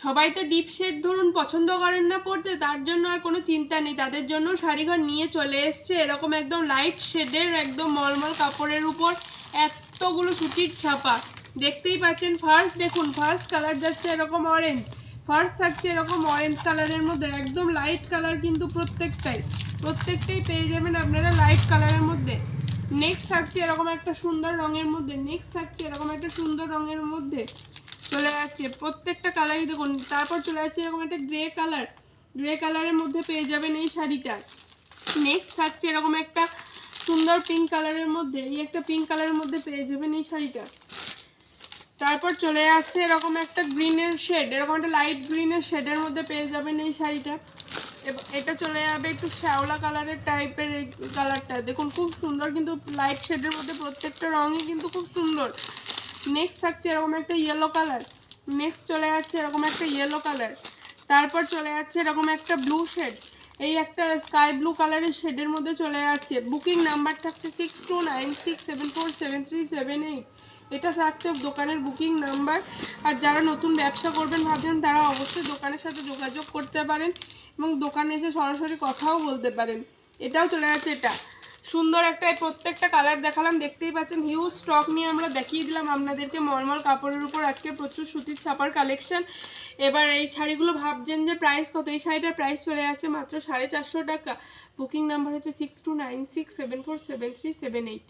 সবাই তো deep shade ধরুন পছন্দ করেন না পরতে, তার জন্য আর কোনো চিন্তা নেই, তাদের জন্য শাড়িঘর নিয়ে চলে এসছে এরকম একদম লাইট শেডের একদম মলমল কাপড়ের উপর এতগুলো সুতির ছাপা। দেখতেই পাচ্ছেন ফার্স্ট দেখুন, ফার্স্ট কালার যাচ্ছে এরকম অরেঞ্জ, ফার্স্ট থাকছে এরকম অরেঞ্জ কালারের মধ্যে একদম লাইট কালার, কিন্তু প্রত্যেকটাই পেয়ে যাবেন আপনারা লাইট কালারের মধ্যে। নেক্সট থাকছে এরকম একটা সুন্দর রঙের মধ্যে, নেক্সট থাকছে এরকম একটা সুন্দর রঙের মধ্যে চলে যাচ্ছে, প্রত্যেকটা কালারই দেখুন। তারপর চলে যাচ্ছে এরকম একটা গ্রে কালারের মধ্যে পেয়ে যাবেন এই শাড়িটা। নেক্সট থাকছে এরকম একটা সুন্দর পিঙ্ক কালারের মধ্যে, এই একটা পিঙ্ক কালারের মধ্যে পেয়ে যাবেন এই শাড়িটা। তারপর চলে যাচ্ছে এরকম একটা গ্রিনের শেড, এরকম একটা লাইট গ্রিনের শেডের মধ্যে পেয়ে যাবেন এই শাড়িটা। এটা চলে যাবে একটু শ্যাওলা কালারের টাইপের, এই কালারটা দেখুন খুব সুন্দর, কিন্তু লাইট শেডের মধ্যে প্রত্যেকটা রঙই কিন্তু খুব সুন্দর। নেক্সট থাকছে এরকম একটা ইয়েলো কালার, নেক্সট চলে যাচ্ছে এরকম একটা ইয়েলো কালার, তারপর চলে যাচ্ছে এরকম একটা ব্লু শেড, এই একটা স্কাই ব্লু কালারের শেডের মধ্যে চলে যাচ্ছে। বুকিং নাম্বার থাকছে 6296747378, এটা থাকছে দোকানের বুকিং নাম্বার। আর যারা নতুন ব্যবসা করবেন ভাবছেন তারা অবশ্যই দোকানের সাথে যোগাযোগ করতে পারেন এবং দোকানে এসে সরাসরি কথাও বলতে পারেন। এটাও চলে যাচ্ছে, এটা সুন্দর একটা, প্রত্যেকটা কালার দেখালাম, দেখতেই পাচ্ছেন হিউজ স্টক নিয়ে আমরা দেখিয়ে দিলাম আপনাদেরকে মলমল কাপড়ের উপর আজকে প্রচুর সুতির ছাপার কালেকশন। এবার এই শাড়িগুলো ভাবছেন যে প্রাইস কত, এই শাড়িটার প্রাইস চলে যাচ্ছে মাত্র 450 টাকা। বুকিং নাম্বার হচ্ছে 6296747378।